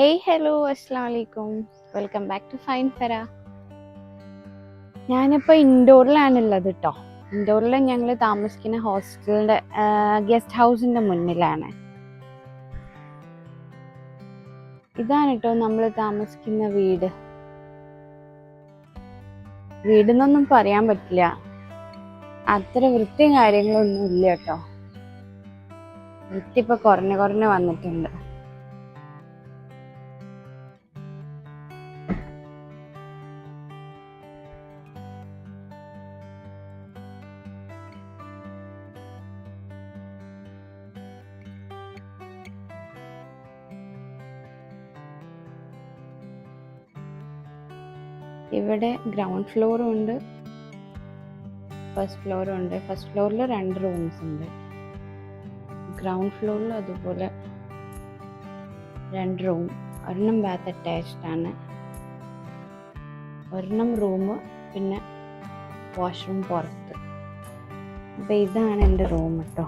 Hello അസ്സലാമു അലൈക്കും. Welcome back to fine ഫെറ. ഞാനിപ്പോൾ ഇൻഡോറിലാണുള്ളത് കേട്ടോ. ഇൻഡോറിൽ ഞങ്ങൾ താമസിക്കുന്ന ഹോസ്റ്റലിൻ്റെ ഗസ്റ്റ് ഹൗസിൻ്റെ മുന്നിലാണ്. ഇതാണ് കേട്ടോ നമ്മൾ താമസിക്കുന്ന വീട്. വീടെന്നൊന്നും പറയാൻ പറ്റില്ല, അത്ര വൃത്തിയും കാര്യങ്ങളൊന്നും ഇല്ല കേട്ടോ. വൃത്തി ഇപ്പോൾ കുറഞ്ഞ് വന്നിട്ടുണ്ട്. ഇവിടെ ഗ്രൗണ്ട് ഫ്ലോറും ഉണ്ട്, ഫസ്റ്റ് ഫ്ലോറും ഉണ്ട്. ഫസ്റ്റ് ഫ്ലോറിൽ 2 റൂംസ് ഉണ്ട്. ഗ്രൗണ്ട് ഫ്ലോറിൽ അതുപോലെ 2 റൂം, ഒരെണ്ണം ബാത്ത് അറ്റാച്ച്ഡ് ആണ്, ഒരെണ്ണം റൂം, പിന്നെ വാഷ്റൂം പുറത്ത്. അപ്പം ഇതാണ് എൻ്റെ റൂം കേട്ടോ.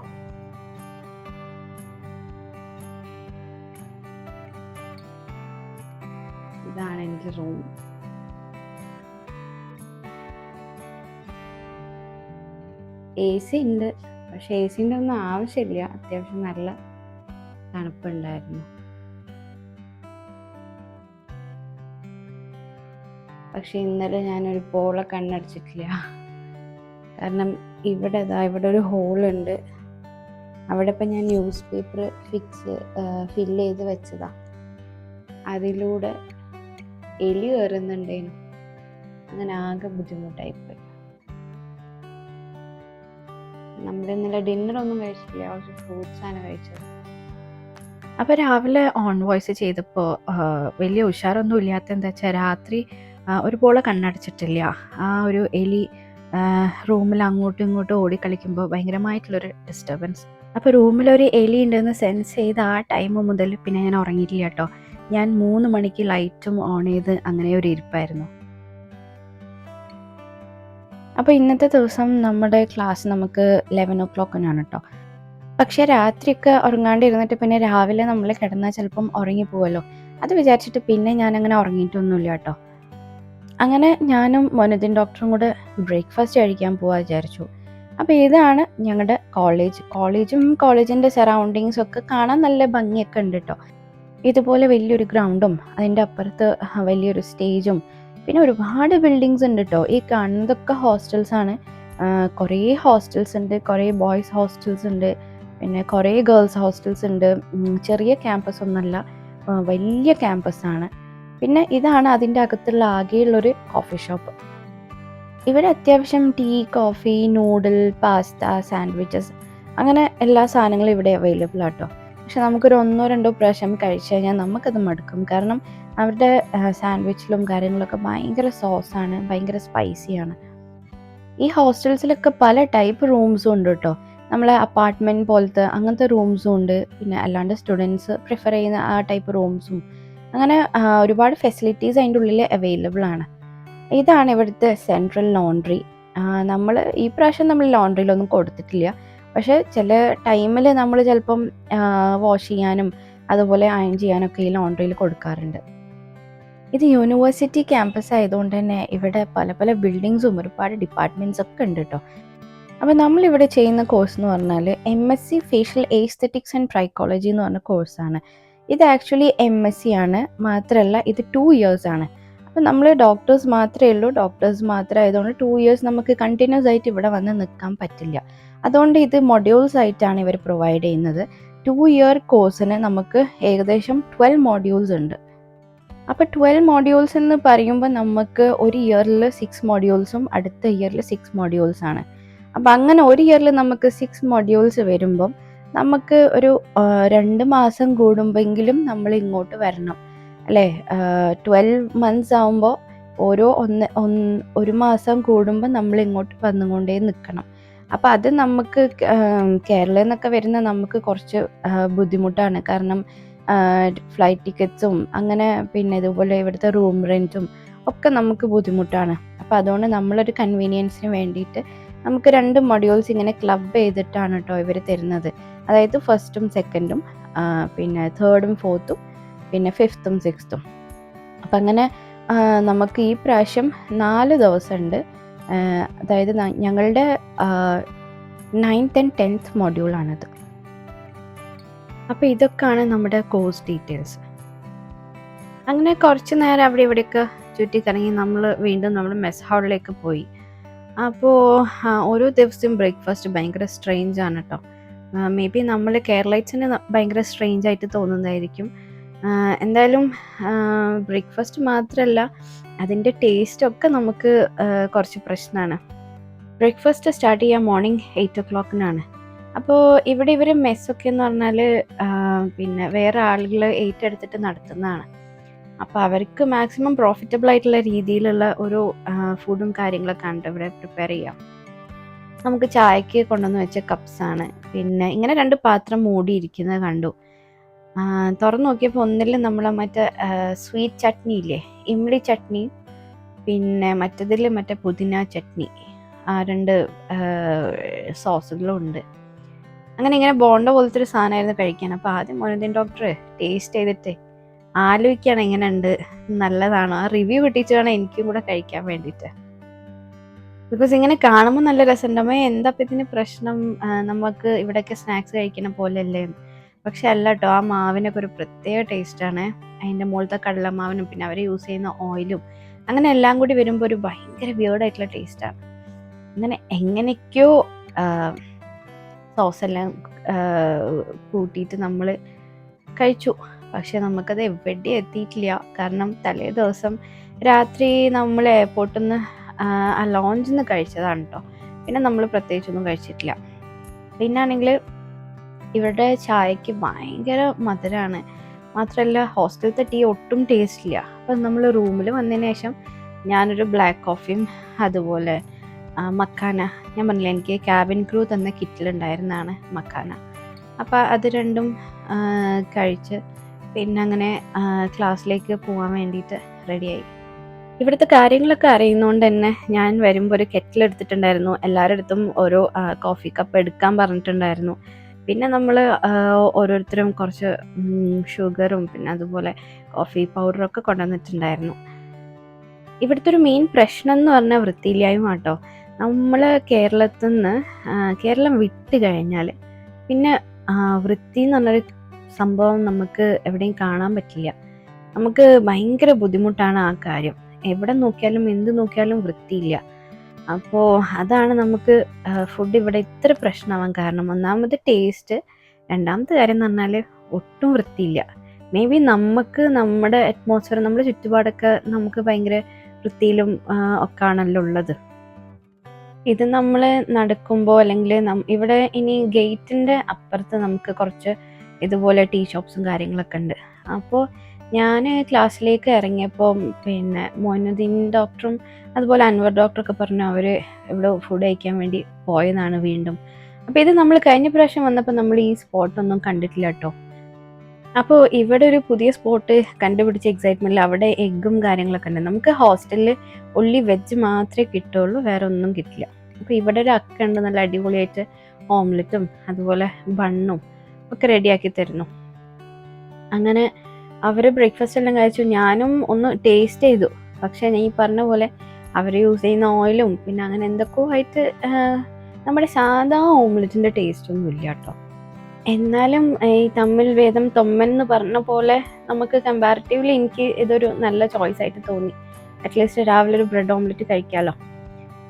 ഇതാണ് എൻ്റെ റൂം. AC ഉണ്ട്, പക്ഷെ ACൻ്റെ ഒന്നും ആവശ്യമില്ല. അത്യാവശ്യം നല്ല തണുപ്പുണ്ടായിരുന്നു. പക്ഷെ ഇന്നലെ ഞാനൊരു പോള കണ്ണടച്ചിട്ടില്ല. കാരണം ഇവിടെ ഒരു ഹോളുണ്ട്. അവിടെ ഇപ്പം ഞാൻ ന്യൂസ് പേപ്പർ ഫില്ല് ചെയ്ത് വെച്ചതാ. അതിലൂടെ എലി കയറുന്നുണ്ടേനു. അങ്ങനെ ആകെ ബുദ്ധിമുട്ടായിപ്പോയി. നമ്മൾ ഇന്നലെ ഡിന്നറൊന്നും കഴിച്ചില്ല, കുറച്ച് ഫ്രൂട്ട്സാണ് കഴിച്ചത്. അപ്പോൾ രാവിലെ ഓൺ വോയിസ് ചെയ്തപ്പോൾ വലിയ ഉഷാറൊന്നും ഇല്ലാത്ത എന്താ വെച്ചാൽ രാത്രി ഒരുപോലെ കണ്ണടച്ചിട്ടില്ല. ആ ഒരു എലി റൂമിൽ അങ്ങോട്ടും ഇങ്ങോട്ടും ഓടിക്കളിക്കുമ്പോൾ ഭയങ്കരമായിട്ടുള്ളൊരു ഡിസ്റ്റർബൻസ്. അപ്പോൾ റൂമിലൊരു എലി ഉണ്ടെന്ന് സെൻസ് ചെയ്ത ആ ടൈം മുതൽ പിന്നെ ഞാൻ ഉറങ്ങിയിട്ടില്ല കേട്ടോ. ഞാൻ 3 മണിക്ക് ലൈറ്റും ഓൺ ചെയ്ത് അങ്ങനെ ഒരു ഇരിപ്പായിരുന്നു. അപ്പോൾ ഇന്നത്തെ ദിവസം നമ്മുടെ ക്ലാസ് നമുക്ക് 11 o'clock കേട്ടോ. പക്ഷേ രാത്രിയൊക്കെ ഉറങ്ങാണ്ടിരുന്നിട്ട് പിന്നെ രാവിലെ നമ്മൾ കിടന്നാൽ ചിലപ്പം ഉറങ്ങിപ്പോവല്ലോ, അത് വിചാരിച്ചിട്ട് പിന്നെ ഞാനങ്ങനെ ഉറങ്ങിയിട്ടൊന്നുമില്ല കേട്ടോ. അങ്ങനെ ഞാനും മൊനുദ്ദീൻ ഡോക്ടറും കൂടെ ബ്രേക്ക്ഫാസ്റ്റ് കഴിക്കാൻ പോകാൻ വിചാരിച്ചു. അപ്പോൾ ഇതാണ് ഞങ്ങളുടെ കോളേജും കോളേജിൻ്റെ സറൗണ്ടിങ്സും ഒക്കെ കാണാൻ നല്ല ഭംഗിയൊക്കെ ഉണ്ട് കേട്ടോ. ഇതുപോലെ വലിയൊരു ഗ്രൗണ്ടും അതിൻ്റെ അപ്പുറത്ത് വലിയൊരു സ്റ്റേജും പിന്നെ ഒരുപാട് ബിൽഡിങ്സ് ഉണ്ട് കേട്ടോ. ഈ കാണുന്നതൊക്കെ ഹോസ്റ്റൽസാണ്. കുറേ ഹോസ്റ്റൽസ് ഉണ്ട്, കുറേ ബോയ്സ് ഹോസ്റ്റൽസ് ഉണ്ട്, പിന്നെ കുറേ ഗേൾസ് ഹോസ്റ്റൽസ് ഉണ്ട്. ചെറിയ ക്യാമ്പസ് ഒന്നല്ല, വലിയ ക്യാമ്പസാണ്. പിന്നെ ഇതാണ് അതിൻ്റെ അകത്തുള്ള ആകെയുള്ളൊരു കോഫി ഷോപ്പ്. ഇവിടെ അത്യാവശ്യം tea, coffee, noodle, pasta, sandwiches അങ്ങനെ എല്ലാ സാധനങ്ങളും ഇവിടെ അവൈലബിൾ ആട്ടോ. പക്ഷെ നമുക്കൊരു 1-2 പ്രാവശ്യം കഴിച്ചു കഴിഞ്ഞാൽ നമുക്കത് മടുക്കും. കാരണം അവരുടെ സാൻഡ്വിച്ചിലും കാര്യങ്ങളൊക്കെ ഭയങ്കര സോസാണ്, ഭയങ്കര സ്പൈസിയാണ്. ഈ ഹോസ്റ്റൽസിലൊക്കെ പല ടൈപ്പ് റൂംസും ഉണ്ട് കേട്ടോ. നമ്മളെ അപ്പാർട്ട്മെൻറ്റ് പോലത്തെ അങ്ങനത്തെ റൂംസും ഉണ്ട്, പിന്നെ അല്ലാണ്ട് സ്റ്റുഡൻസ് പ്രിഫർ ചെയ്യുന്ന ആ ടൈപ്പ് റൂംസും, അങ്ങനെ ഒരുപാട് ഫെസിലിറ്റീസ് അതിൻ്റെ ഉള്ളിൽ അവൈലബിൾ ആണ്. ഇതാണ് ഇവിടുത്തെ സെൻട്രൽ ലോണ്ട്രി. നമ്മൾ ഈ പ്രാവശ്യം നമ്മൾ ലോണ്ട്രിയിലൊന്നും കൊടുത്തിട്ടില്ല, പക്ഷേ ചില ടൈമിൽ നമ്മൾ ചിലപ്പം വാഷ് ചെയ്യാനും അതുപോലെ അയൺ ചെയ്യാനൊക്കെ ഈ ലോണ്ട്രിയിൽ കൊടുക്കാറുണ്ട്. ഇത് യൂണിവേഴ്സിറ്റി ക്യാമ്പസ് ആയതുകൊണ്ട് തന്നെ ഇവിടെ പല പല ബിൽഡിങ്സും ഒരുപാട് ഡിപ്പാർട്ട്മെൻറ്റ്സ് ഒക്കെ ഉണ്ട് കേട്ടോ. അപ്പോൾ നമ്മളിവിടെ ചെയ്യുന്ന കോഴ്സ് എന്ന് പറഞ്ഞാൽ MSc facial aesthetics and trichology എന്ന് പറഞ്ഞ കോഴ്സാണ്. ഇത് ആക്ച്വലി MSc ആണ്, മാത്രമല്ല ഇത് 2 years ആണ്. അപ്പോൾ നമ്മൾ ഡോക്ടേഴ്സ് മാത്രമേ ഉള്ളൂ. ഡോക്ടേഴ്സ് മാത്രമായതുകൊണ്ട് 2 years നമുക്ക് കണ്ടിന്യൂസ് ആയിട്ട് ഇവിടെ വന്ന് നിൽക്കാൻ പറ്റില്ല. അതുകൊണ്ട് ഇത് മൊഡ്യൂൾസ് ആയിട്ടാണ് ഇവർ പ്രൊവൈഡ് ചെയ്യുന്നത്. 2 year കോഴ്സിന് നമുക്ക് ഏകദേശം 12 modules ഉണ്ട്. അപ്പോൾ 12 modules എന്ന് പറയുമ്പോൾ നമുക്ക് ഒരു ഇയറിൽ 6 modules അടുത്ത ഇയറിൽ 6 modules ആണ്. അപ്പം അങ്ങനെ ഒരു ഇയറിൽ നമുക്ക് 6 modules വരുമ്പം നമുക്ക് ഒരു 2 മാസം കൂടുമ്പോഴെങ്കിലും നമ്മൾ ഇങ്ങോട്ട് വരണം അല്ലേ. 12 months ആകുമ്പോൾ ഓരോ ഒരു മാസം കൂടുമ്പോൾ നമ്മൾ ഇങ്ങോട്ട് വന്നുകൊണ്ടേ നിൽക്കണം. അപ്പം അത് നമുക്ക് കേരളയിൽ നിന്നൊക്കെ വരുന്ന നമുക്ക് കുറച്ച് ബുദ്ധിമുട്ടാണ്. കാരണം ഫ്ലൈറ്റ് ടിക്കറ്റ്സും അങ്ങനെ പിന്നെ ഇതുപോലെ ഇവിടുത്തെ റൂം റെൻറ്റും ഒക്കെ നമുക്ക് ബുദ്ധിമുട്ടാണ്. അപ്പോൾ അതുകൊണ്ട് നമ്മളൊരു കൺവീനിയൻസിന് വേണ്ടിയിട്ട് നമുക്ക് 2 modules ഇങ്ങനെ ക്ലബ് ചെയ്തിട്ടാണ് കേട്ടോ ഇവർ തരുന്നത്. അതായത് 1st ഉം 2nd ഉം പിന്നെ 3rd ഉം 4th ഉം പിന്നെ 5th 6th. അപ്പം അങ്ങനെ നമുക്ക് ഈ പ്രാവശ്യം 4 ദിവസമുണ്ട്. അതായത് ഞങ്ങളുടെ 9th and 10th മൊഡ്യൂളാണിത്. അപ്പോൾ ഇതൊക്കെയാണ് നമ്മുടെ കോഴ്സ് ഡീറ്റെയിൽസ്. അങ്ങനെ കുറച്ച് നേരം അവിടെ ഇവിടെയൊക്കെ ചുറ്റിക്കറങ്ങി വീണ്ടും നമ്മൾ മെസ് ഹാളിലേക്ക് പോയി. അപ്പോൾ ഓരോ ദിവസവും ബ്രേക്ക്ഫാസ്റ്റ് ഭയങ്കര സ്ട്രേഞ്ച് ആണ് കേട്ടോ. മേ ബി നമ്മൾ കേരളൈറ്റ്സിന് ഭയങ്കര സ്ട്രേഞ്ച് ആയിട്ട് തോന്നുന്നതായിരിക്കും. എന്തായാലും ബ്രേക്ക്ഫാസ്റ്റ് മാത്രമല്ല, അതിൻ്റെ ടേസ്റ്റൊക്കെ നമുക്ക് കുറച്ച് പ്രശ്നമാണ്. ബ്രേക്ക്ഫാസ്റ്റ് സ്റ്റാർട്ട് ചെയ്യുക മോർണിംഗ് 8 o'clock. അപ്പോൾ ഇവിടെ ഇവർ മെസ്സൊക്കെ എന്ന് പറഞ്ഞാൽ പിന്നെ വേറെ ആളുകൾ ഏറ്റെടുത്തിട്ട് നടത്തുന്നതാണ്. അപ്പോൾ അവർക്ക് മാക്സിമം പ്രോഫിറ്റബിൾ ആയിട്ടുള്ള രീതിയിലുള്ള ഒരു ഫുഡും കാര്യങ്ങളൊക്കെ ആണ് ഇവിടെ പ്രിപ്പയർ ചെയ്യാം. നമുക്ക് ചായക്ക് കൊണ്ടുവന്ന് വെച്ച കപ്സാണ്. പിന്നെ ഇങ്ങനെ 2 പാത്രം മൂടിയിരിക്കുന്നത് കണ്ടു. തുറന്നു നോക്കിയപ്പോൾ ഒന്നിൽ നമ്മൾ മറ്റേ സ്വീറ്റ് ചട്നി ഇല്ലേ, ഇമ്ലി ചട്നി, പിന്നെ മറ്റതിൽ മറ്റേ പുതിന ചട്നി, 2 സോസുകളും ഉണ്ട്. അങ്ങനെ ഇങ്ങനെ ബോണ്ട പോലത്തെ ഒരു സാധനമായിരുന്നു കഴിക്കാൻ. അപ്പോൾ ആദ്യം മൊയ്നുദ്ദീൻ ഡോക്ടർ ടേസ്റ്റ് ചെയ്തിട്ട് ആലോചിക്കുകയാണ് എങ്ങനെ ഉണ്ട്, നല്ലതാണോ, ആ റിവ്യൂ കിട്ടിയിട്ട് വേണം എനിക്കും കൂടെ കഴിക്കാൻ വേണ്ടിയിട്ട്. ബിക്കോസ് ഇങ്ങനെ കാണുമ്പോൾ നല്ല രസമുണ്ടാകുമ്പോൾ എന്താ ഇപ്പം ഇതിന് പ്രശ്നം, നമുക്ക് ഇവിടെയൊക്കെ സ്നാക്സ് കഴിക്കുന്ന പോലെയല്ലേ. പക്ഷെ അല്ല കേട്ടോ, ആ മാവിനൊക്കെ ഒരു പ്രത്യേക ടേസ്റ്റാണ്. അതിൻ്റെ മുകളിലത്തെ കടലമാവിനും പിന്നെ അവർ യൂസ് ചെയ്യുന്ന ഓയിലും അങ്ങനെ എല്ലാം കൂടി വരുമ്പോൾ ഒരു ഭയങ്കര വിയേർഡായിട്ടുള്ള ടേസ്റ്റാണ്. അങ്ങനെ എങ്ങനെയൊക്കെയോ സോസെല്ലാം കൂട്ടിയിട്ട് നമ്മൾ കഴിച്ചു. പക്ഷെ നമുക്കത് എവിടെയും എത്തിയിട്ടില്ല. കാരണം തലേ ദിവസം രാത്രി നമ്മൾ എയർപോർട്ടിൽ നിന്ന് ആ ലോഞ്ചിൽ നിന്ന് കഴിച്ചതാണ് കേട്ടോ. പിന്നെ നമ്മൾ പ്രത്യേകിച്ചൊന്നും കഴിച്ചിട്ടില്ല. പിന്നാണെങ്കിൽ ഇവരുടെ ചായക്ക് ഭയങ്കര മധുരമാണ്. മാത്രമല്ല ഹോസ്റ്റലത്തെ ടീ ഒട്ടും ടേസ്റ്റ് ഇല്ല. അപ്പം നമ്മൾ റൂമിൽ വന്നതിന് ശേഷം ഞാനൊരു ബ്ലാക്ക് കോഫിയും അതുപോലെ മക്കാന, ഞാൻ പറഞ്ഞില്ല എനിക്ക് ക്യാബിൻ ക്രൂ തന്ന കിറ്റിലുണ്ടായിരുന്നതാണ് മക്കാന. അപ്പോൾ അത് 2ഉം കഴിച്ച് പിന്നെ അങ്ങനെ ക്ലാസ്സിലേക്ക് പോകാൻ വേണ്ടിയിട്ട് റെഡിയായി. ഇവിടുത്തെ കാര്യങ്ങളൊക്കെ അറിയുന്നതുകൊണ്ട് തന്നെ ഞാൻ വരുമ്പോൾ ഒരു കെറ്റിൽ എടുത്തിട്ടുണ്ടായിരുന്നു. എല്ലാവരുടെ അടുത്തും ഓരോ കോഫി കപ്പ് എടുക്കാൻ പറഞ്ഞിട്ടുണ്ടായിരുന്നു. പിന്നെ നമ്മൾ ഓരോരുത്തരും കുറച്ച് ഷുഗറും പിന്നെ അതുപോലെ കോഫി പൗഡറൊക്കെ കൊണ്ടുവന്നിട്ടുണ്ടായിരുന്നു. ഇവിടുത്തെ ഒരു മെയിൻ പ്രശ്നം എന്ന് പറഞ്ഞാൽ വൃത്തിയില്ലായ്മ കേട്ടോ. നമ്മൾ കേരളം വിട്ട് കഴിഞ്ഞാൽ പിന്നെ വൃത്തി എന്ന് പറഞ്ഞൊരു സംഭവം നമുക്ക് എവിടെയും കാണാൻ പറ്റില്ല. നമുക്ക് ഭയങ്കര ബുദ്ധിമുട്ടാണ് ആ കാര്യം. എവിടെ നോക്കിയാലും എന്ത് നോക്കിയാലും വൃത്തിയില്ല. അപ്പോൾ അതാണ് നമുക്ക് ഫുഡ് ഇവിടെ ഇത്ര പ്രശ്നമാവാൻ കാരണം. ഒന്നാമത് ടേസ്റ്റ്, രണ്ടാമത്തെ കാര്യം എന്ന് പറഞ്ഞാൽ ഒട്ടും വൃത്തിയില്ല. മേ ബി നമുക്ക് നമ്മുടെ അറ്റ്മോസ്ഫിയർ, നമ്മുടെ ചുറ്റുപാടൊക്കെ നമുക്ക് ഭയങ്കര വൃത്തിയിലും ഒക്കെ ആണല്ലോ ഉള്ളത്. ഇത് നമ്മൾ നടക്കുമ്പോൾ അല്ലെങ്കിൽ ഇവിടെ ഇനി ഗേറ്റിൻ്റെ അപ്പുറത്ത് നമുക്ക് കുറച്ച് ഇതുപോലെ ടീ ഷോപ്സും കാര്യങ്ങളൊക്കെ ഉണ്ട്. അപ്പോൾ ഞാൻ ക്ലാസ്സിലേക്ക് ഇറങ്ങിയപ്പോൾ പിന്നെ മൊയ്നുദ്ദീൻ ഡോക്ടറും അതുപോലെ അൻവർ ഡോക്ടറൊക്കെ പറഞ്ഞു അവർ ഇവിടെ ഫുഡ് കഴിക്കാൻ വേണ്ടി പോയതാണ് വീണ്ടും. അപ്പോൾ ഇത് നമ്മൾ കഴിഞ്ഞ പ്രാവശ്യം വന്നപ്പോൾ നമ്മൾ ഈ സ്പോട്ടൊന്നും കണ്ടിട്ടില്ല കേട്ടോ. അപ്പോൾ ഇവിടെ ഒരു പുതിയ സ്പോട്ട് കണ്ടുപിടിച്ച എക്സൈറ്റ്മെൻറ്റിൽ അവിടെ എഗ്ഗും കാര്യങ്ങളൊക്കെ ഉണ്ട്. നമുക്ക് ഹോസ്റ്റലിൽ ഒള്ളി വെജ് മാത്രമേ കിട്ടുള്ളൂ, വേറെ ഒന്നും കിട്ടില്ല. അപ്പോൾ ഇവിടെ ഒരു അക്ക ഉണ്ട്, നല്ല അടിപൊളിയായിട്ട് ഓംലെറ്റും അതുപോലെ ബണ്ണും ഒക്കെ റെഡിയാക്കി തരുന്നു. അങ്ങനെ അവർ ബ്രേക്ക്ഫാസ്റ്റ് എല്ലാം കഴിച്ചു. ഞാനും ഒന്ന് ടേസ്റ്റ് ചെയ്തു. പക്ഷേ ഞാൻ ഈ പറഞ്ഞ പോലെ അവർ യൂസ് ചെയ്യുന്ന ഓയിലും പിന്നെ അങ്ങനെ എന്തൊക്കെയോ ആയിട്ട് നമ്മുടെ സാധാ ഓംലെറ്റിൻ്റെ ടേസ്റ്റൊന്നും ഇല്ല കേട്ടോ. എന്നാലും ഈ തമ്മിൽ വേദം തൊമ്മൻ എന്ന് പറഞ്ഞ പോലെ നമുക്ക് കമ്പാരിറ്റീവ്ലി എനിക്ക് ഇതൊരു നല്ല ചോയ്സ് ആയിട്ട് തോന്നി. അറ്റ്ലീസ്റ്റ് രാവിലെ ഒരു ബ്രെഡ് ഓംലെറ്റ് കഴിക്കാമല്ലോ.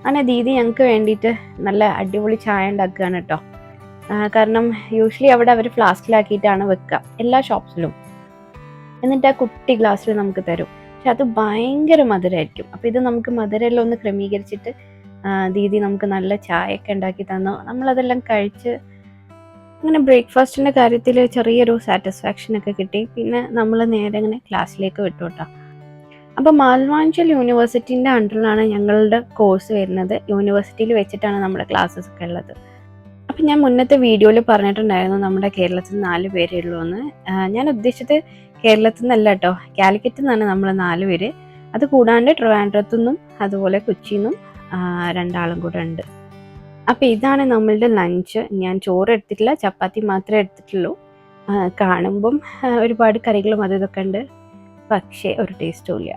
അങ്ങനെ ദീദി ഞങ്ങൾക്ക് വേണ്ടിയിട്ട് നല്ല അടിപൊളി ചായ ഉണ്ടാക്കുകയാണ് കേട്ടോ. കാരണം യൂഷ്വലി അവിടെ അവർ ഫ്ലാസ്കിലാക്കിയിട്ടാണ് വെക്കുക എല്ലാ ഷോപ്സിലും. എന്നിട്ട് ആ കുട്ടി ഗ്ലാസ്സിൽ നമുക്ക് തരും. പക്ഷെ അത് ഭയങ്കര മധുരമായിരിക്കും. അപ്പോൾ ഇത് നമുക്ക് മധുരമെല്ലാം ഒന്ന് ക്രമീകരിച്ചിട്ട് ദീദി നമുക്ക് നല്ല ചായയൊക്കെ ഉണ്ടാക്കി തന്നു. നമ്മളതെല്ലാം കഴിച്ച് അങ്ങനെ ബ്രേക്ക്ഫാസ്റ്റിൻ്റെ കാര്യത്തിൽ ചെറിയൊരു സാറ്റിസ്ഫാക്ഷനൊക്കെ കിട്ടി. പിന്നെ നമ്മൾ നേരെ അങ്ങനെ ക്ലാസ്സിലേക്ക് വിട്ടു കേട്ടോ. അപ്പോൾ മാൽവാഞ്ചൽ യൂണിവേഴ്സിറ്റീൻ്റെ അണ്ടറിലാണ് ഞങ്ങളുടെ കോഴ്സ് വരുന്നത്. യൂണിവേഴ്സിറ്റിയിൽ വെച്ചിട്ടാണ് നമ്മുടെ ക്ലാസ്സസ് ഒക്കെ ഉള്ളത്. അപ്പം ഞാൻ മുന്നത്തെ വീഡിയോയിൽ പറഞ്ഞിട്ടുണ്ടായിരുന്നു നമ്മുടെ കേരളത്തിൽ 4 പേരേ ഉള്ളൂ എന്ന്. ഞാൻ ഉദ്ദേശിച്ചത് കേരളത്തിൽ നിന്നല്ല കേട്ടോ, കാലിക്കറ്റിൽ നിന്നാണ് നമ്മൾ 4 പേര്. അത് കൂടാണ്ട് ട്രിവാൻഡ്രത്തു നിന്നും അതുപോലെ കൊച്ചിയിൽ നിന്നും 2 ആളും കൂടെ ഉണ്ട്. അപ്പോൾ ഇതാണ് നമ്മളുടെ ലഞ്ച്. ഞാൻ ചോറ് എടുത്തിട്ടില്ല, ചപ്പാത്തി മാത്രമേ എടുത്തിട്ടുള്ളൂ. കാണുമ്പം ഒരുപാട് കറികളും അതും ഇതൊക്കെ ഉണ്ട്, പക്ഷേ ഒരു ടേസ്റ്റും ഇല്ല.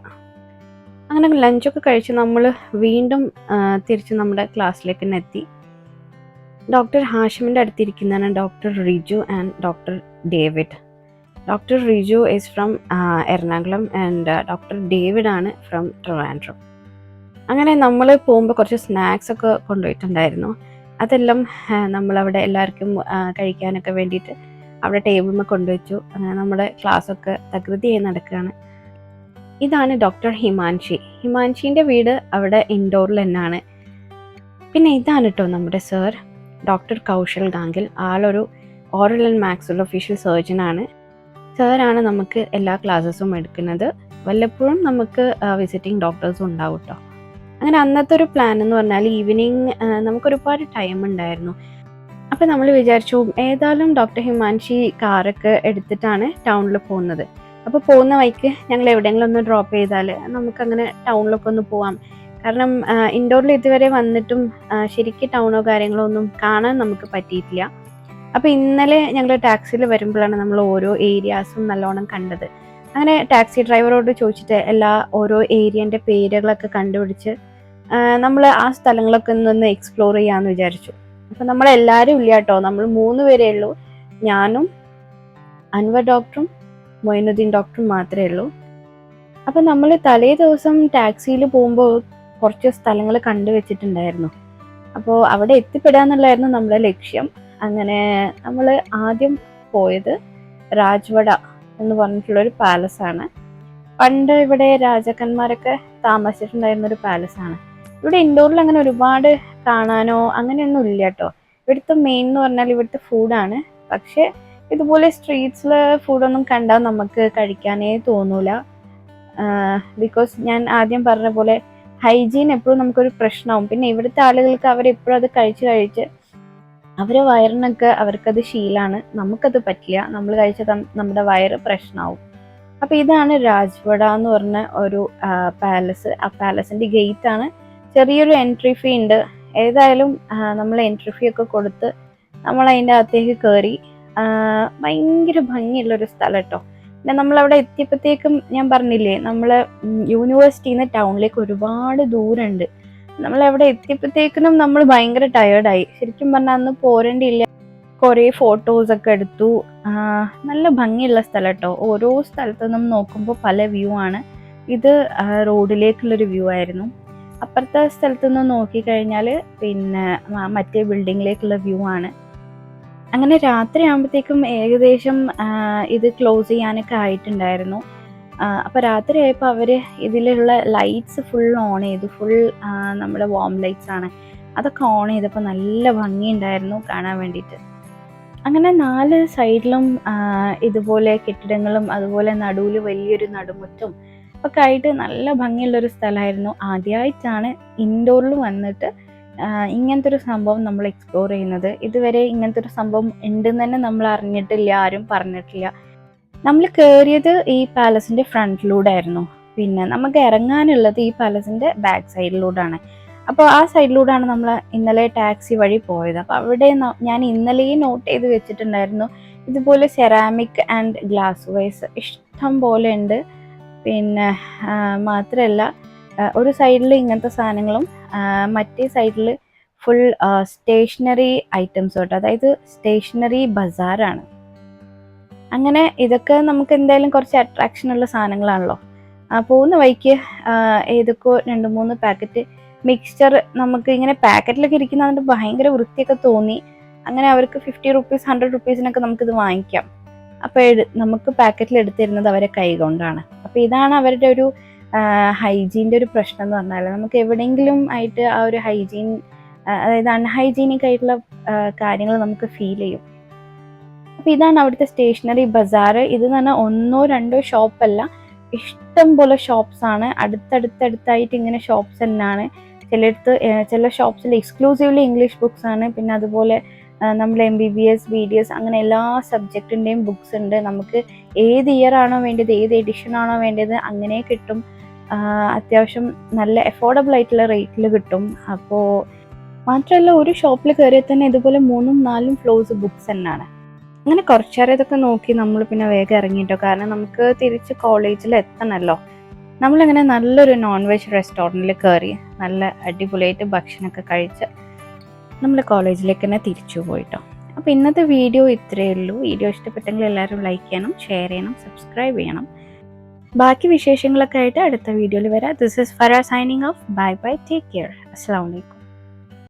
അങ്ങനെ ലഞ്ചൊക്കെ കഴിച്ച് നമ്മൾ വീണ്ടും തിരിച്ച് നമ്മുടെ ക്ലാസ്സിലേക്ക് തന്നെ എത്തി. ഡോക്ടർ ഹാഷിമിൻ്റെ അടുത്തിരിക്കുന്നതാണ് doctor Riju and doctor David. Doctor Riju is from Ernakulam and doctor David ആണ് ഫ്രം ട്രിവാൻഡ്രം. അങ്ങനെ നമ്മൾ പോകുമ്പോൾ കുറച്ച് സ്നാക്സ് ഒക്കെ കൊണ്ടുപോയിട്ടുണ്ടായിരുന്നു. അതെല്ലാം നമ്മളവിടെ എല്ലാവർക്കും കഴിക്കാനൊക്കെ വേണ്ടിയിട്ട് അവിടെ ടേബിളിൽ കൊണ്ടുവച്ചു. അങ്ങനെ നമ്മുടെ ക്ലാസ്സൊക്കെ തകൃതിയായി നടക്കുകയാണ്. ഇതാണ് ഡോക്ടർ ഹിമാൻഷിൻ്റെ വീട് അവിടെ ഇൻഡോറിൽ തന്നെയാണ്. പിന്നെ ഇതാണ് കേട്ടോ നമ്മുടെ സർ ഡോക്ടർ കൗശൽ ഗാംഗിൽ. ആളൊരു ഓറൽ ആൻഡ് മാക്സിലോഫേഷ്യൽ സർജനാണ്. സാറാണ് നമുക്ക് എല്ലാ ക്ലാസ്സസും എടുക്കുന്നത്. വല്ലപ്പോഴും നമുക്ക് വിസിറ്റിംഗ് ഡോക്ടേഴ്സും ഉണ്ടാവും കേട്ടോ. അങ്ങനെ അന്നത്തെ ഒരു പ്ലാൻ എന്ന് പറഞ്ഞാൽ ഈവനിങ് നമുക്കൊരുപാട് ടൈം ഉണ്ടായിരുന്നു. അപ്പോൾ നമ്മൾ വിചാരിച്ചു ഏതായാലും ഡോക്ടർ ഹിമാൻഷി കാറൊക്കെ എടുത്തിട്ടാണ് ടൗണിൽ പോകുന്നത്. അപ്പോൾ പോകുന്ന വഴിക്ക് ഞങ്ങൾ എവിടെയെങ്കിലും ഒന്ന് ഡ്രോപ്പ് ചെയ്താൽ നമുക്കങ്ങനെ ടൗണിലൊക്കെ ഒന്ന് പോവാം. കാരണം ഇൻഡോറിൽ ഇതുവരെ വന്നിട്ടും ശരിക്കും ടൗണോ കാര്യങ്ങളോ ഒന്നും കാണാൻ നമുക്ക് പറ്റിയിട്ടില്ല. അപ്പോൾ ഇന്നലെ ഞങ്ങൾ ടാക്സിയിൽ വരുമ്പോഴാണ് നമ്മൾ ഓരോ ഏരിയാസും നല്ലോണം കണ്ടത്. അങ്ങനെ ടാക്സി ഡ്രൈവറോട് ചോദിച്ചിട്ട് ഓരോ ഏരിയൻ്റെ പേരുകളൊക്കെ കണ്ടുപിടിച്ച് നമ്മൾ ആ സ്ഥലങ്ങളൊക്കെ ഒന്ന് എക്സ്പ്ലോർ ചെയ്യാമെന്ന് വിചാരിച്ചു. അപ്പോൾ നമ്മളെല്ലാവരും ഇല്ല കേട്ടോ, നമ്മൾ 3 പേരേ ഉള്ളൂ. ഞാനും അൻവർ ഡോക്ടറും മൊയിനുദ്ദീൻ ഡോക്ടറും മാത്രമേ ഉള്ളൂ. അപ്പോൾ നമ്മൾ തലേ ദിവസം ടാക്സിയിൽ പോകുമ്പോൾ കുറച്ച് സ്ഥലങ്ങൾ കണ്ടുവച്ചിട്ടുണ്ടായിരുന്നു. അപ്പോൾ അവിടെ എത്തിപ്പെടാന്നുള്ളതായിരുന്നു നമ്മുടെ ലക്ഷ്യം. അങ്ങനെ നമ്മൾ ആദ്യം പോയത് രാജ്വട എന്ന് പറഞ്ഞിട്ടുള്ളൊരു പാലസാണ്. പണ്ട് ഇവിടെ രാജാക്കന്മാരൊക്കെ താമസിച്ചിട്ടുണ്ടായിരുന്നൊരു പാലസാണ്. ഇവിടെ ഇൻഡോറിൽ അങ്ങനെ ഒരുപാട് കാണാനോ അങ്ങനെയൊന്നും ഇല്ല കേട്ടോ. ഇവിടുത്തെ മെയിൻ എന്ന് പറഞ്ഞാൽ ഇവിടുത്തെ ഫുഡാണ്. പക്ഷേ ഇതുപോലെ സ്ട്രീറ്റ്സിൽ ഫുഡൊന്നും കണ്ടാൽ നമുക്ക് കഴിക്കാനേ തോന്നൂല. ബിക്കോസ് ഞാൻ ആദ്യം പറഞ്ഞ പോലെ ഹൈജീൻ എപ്പോഴും നമുക്കൊരു പ്രശ്നമാവും. പിന്നെ ഇവിടുത്തെ ആളുകൾക്ക് അവരെപ്പോഴും അത് കഴിച്ച് അവരെ വയറിനൊക്കെ അവർക്കത് ശീലമാണ്. നമുക്കത് പറ്റില്ല. നമ്മൾ കഴിച്ചാൽ നമ്മുടെ വയറ് പ്രശ്നമാവും. അപ്പോൾ ഇതാണ് രാജ്വട എന്ന് പറഞ്ഞ ഒരു പാലസ്. ആ പാലസിൻ്റെ ഗേറ്റാണ്. ചെറിയൊരു എൻട്രി ഫീ ഉണ്ട്. ഏതായാലും നമ്മൾ എൻട്രി ഫീ ഒക്കെ കൊടുത്ത് നമ്മൾ അതിൻ്റെ അകത്തേക്ക് കയറി. ഭയങ്കര ഭംഗിയുള്ളൊരു സ്ഥലം കേട്ടോ. പിന്നെ നമ്മളവിടെ എത്തിയപ്പോഴത്തേക്കും ഞാൻ പറഞ്ഞില്ലേ, നമ്മൾ യൂണിവേഴ്സിറ്റിയിൽ നിന്ന് ടൗണിലേക്ക് ഒരുപാട് ദൂരമുണ്ട്. നമ്മളവിടെ എത്തിയപ്പോഴത്തേക്കിനും നമ്മൾ ഭയങ്കര ടയേർഡായി. ശരിക്കും പറഞ്ഞാൽ അന്ന് പോരേണ്ടിയില്ല. കുറേ ഫോട്ടോസൊക്കെ എടുത്തു. നല്ല ഭംഗിയുള്ള സ്ഥലം കേട്ടോ. ഓരോ സ്ഥലത്തു നിന്നും നോക്കുമ്പോൾ പല വ്യൂ ആണ്. ഇത് റോഡിലേക്കുള്ളൊരു വ്യൂ ആയിരുന്നു. അപ്പുറത്തെ സ്ഥലത്തു നിന്ന് നോക്കിക്കഴിഞ്ഞാൽ പിന്നെ മറ്റേ ബിൽഡിങ്ങിലേക്കുള്ള വ്യൂ ആണ്. അങ്ങനെ രാത്രി ആകുമ്പോഴത്തേക്കും ഏകദേശം ഇത് ക്ലോസ് ചെയ്യാനൊക്കെ ആയിട്ടുണ്ടായിരുന്നു. അപ്പോൾ രാത്രി ആയപ്പോൾ അവർ ഇതിലുള്ള ലൈറ്റ്സ് ഫുൾ ഓൺ ചെയ്തു. ഫുൾ നമ്മുടെ വാം ലൈറ്റ്സ് ആണ്. അതൊക്കെ ഓൺ ചെയ്തപ്പോൾ നല്ല ഭംഗിയുണ്ടായിരുന്നു കാണാൻ വേണ്ടിയിട്ട്. അങ്ങനെ 4 സൈഡിലും ഇതുപോലെ കെട്ടിടങ്ങളും അതുപോലെ നടുവിൽ വലിയൊരു നടുമുറ്റും ഒക്കെ ആയിട്ട് നല്ല ഭംഗിയുള്ളൊരു സ്ഥലമായിരുന്നു. ആദ്യമായിട്ടാണ് ഇൻഡോറിൽ വന്നിട്ട് ഇങ്ങനത്തെ ഒരു സംഭവം നമ്മൾ എക്സ്പ്ലോർ ചെയ്യുന്നത്. ഇതുവരെ ഇങ്ങനത്തെ ഒരു സംഭവം ഉണ്ടെന്ന് തന്നെ നമ്മൾ അറിഞ്ഞിട്ടില്ല, ആരും പറഞ്ഞിട്ടില്ല. നമ്മൾ കയറിയത് ഈ പാലസിൻ്റെ ഫ്രണ്ടിലൂടെ ആയിരുന്നു. പിന്നെ നമുക്ക് ഇറങ്ങാനുള്ളത് ഈ പാലസിൻ്റെ ബാക്ക് സൈഡിലൂടെയാണ്. അപ്പോൾ ആ സൈഡിലൂടെയാണ് നമ്മൾ ഇന്നലെ ടാക്സി വഴി പോയത്. അപ്പോൾ അവിടെ ഞാൻ ഇന്നലെയും നോട്ട് ചെയ്ത് വെച്ചിട്ടുണ്ടായിരുന്നു, ഇതുപോലെ സെറാമിക് ആൻഡ് ഗ്ലാസ് വൈസ് ഇഷ്ടം പോലെ ഉണ്ട്. പിന്നെ മാത്രമല്ല ഒരു സൈഡിൽ ഇങ്ങനത്തെ സാധനങ്ങളും മറ്റേ സൈഡിൽ ഫുൾ സ്റ്റേഷനറി ഐറ്റംസ് കേട്ടോ. അതായത് സ്റ്റേഷനറി ബസാറാണ്. അങ്ങനെ ഇതൊക്കെ നമുക്ക് എന്തായാലും കുറച്ച് അട്രാക്ഷനുള്ള സാധനങ്ങളാണല്ലോ. പോകുന്ന വഴിക്ക് ഏതൊക്കെ 2-3 പാക്കറ്റ് മിക്സ്ചർ നമുക്ക് ഇങ്ങനെ പാക്കറ്റിലൊക്കെ ഇരിക്കുന്നതുകൊണ്ട് ഭയങ്കര വൃത്തിയൊക്കെ തോന്നി. അങ്ങനെ അവർക്ക് 50 റുപ്പീസ് 100 റുപ്പീസിനൊക്കെ നമുക്കിത് വാങ്ങിക്കാം. അപ്പോൾ നമുക്ക് പാക്കറ്റിൽ എടുത്തിരുന്നത് അവരെ കൈ കൊണ്ടാണ്. അപ്പോൾ ഇതാണ് അവരുടെ ഒരു ഹൈജീൻ്റെ ഒരു പ്രശ്നം എന്ന് പറഞ്ഞാൽ, നമുക്ക് എവിടെയെങ്കിലും ആയിട്ട് ആ ഒരു ഹൈജീൻ, അതായത് അൺഹൈജീനിക് ആയിട്ടുള്ള കാര്യങ്ങൾ നമുക്ക് ഫീൽ ചെയ്യും. അപ്പോൾ ഇതാണ് അവിടുത്തെ സ്റ്റേഷനറി ബസാർ. ഇത് എന്ന് പറഞ്ഞാൽ 1-2 ഷോപ്പല്ല, ഇഷ്ടം പോലെ ഷോപ്സാണ്. അടുത്തടുത്തായിട്ട് ഇങ്ങനെ ഷോപ്സ് തന്നെയാണ്. ചില ഷോപ്സിൽ എക്സ്ക്ലൂസീവ്ലി ഇംഗ്ലീഷ് ബുക്സ് ആണ്. പിന്നെ അതുപോലെ നമ്മൾ MBBS BDS അങ്ങനെ എല്ലാ സബ്ജക്റ്റിൻ്റെയും ബുക്സ് ഉണ്ട്. നമുക്ക് ഏത് ഇയർ ആണോ വേണ്ടത്, ഏത് എഡിഷൻ ആണോ വേണ്ടത് അങ്ങനെ കിട്ടും. അത്യാവശ്യം നല്ല അഫോർഡബിൾ ആയിട്ടുള്ള റേറ്റിൽ കിട്ടും. അപ്പോൾ മാത്രമല്ല ഒരു ഷോപ്പിൽ കയറിയാൽ തന്നെ ഇതുപോലെ 3-4 ഫ്ലോർസ് ബുക്സ് തന്നെയാണ്. അങ്ങനെ കുറച്ച് നേരം ഇതൊക്കെ നോക്കി നമ്മൾ പിന്നെ വേഗം ഇറങ്ങിയിട്ടോ, കാരണം നമുക്ക് തിരിച്ച് കോളേജിൽ എത്തണമല്ലോ. നമ്മളിങ്ങനെ നല്ലൊരു നോൺ വെജ് റെസ്റ്റോറൻറ്റിൽ കയറി നല്ല അടിപൊളിയായിട്ട് ഭക്ഷണമൊക്കെ കഴിച്ച് നമ്മൾ കോളേജിലേക്ക് തന്നെ തിരിച്ചു പോയിട്ടോ. അപ്പോൾ ഇന്നത്തെ വീഡിയോ ഇത്രയേ ഉള്ളൂ. വീഡിയോ ഇഷ്ടപ്പെട്ടെങ്കിൽ എല്ലാവരും ലൈക്ക് ചെയ്യണം, ഷെയർ ചെയ്യണം, സബ്സ്ക്രൈബ് ചെയ്യണം. ബാക്കി വിശേഷങ്ങളൊക്കെ ആയിട്ട് അടുത്ത വീഡിയോയിൽ വരാം. This is Farah signing off. Bye bye, take care. അസ്സലാമു അലൈക്കും.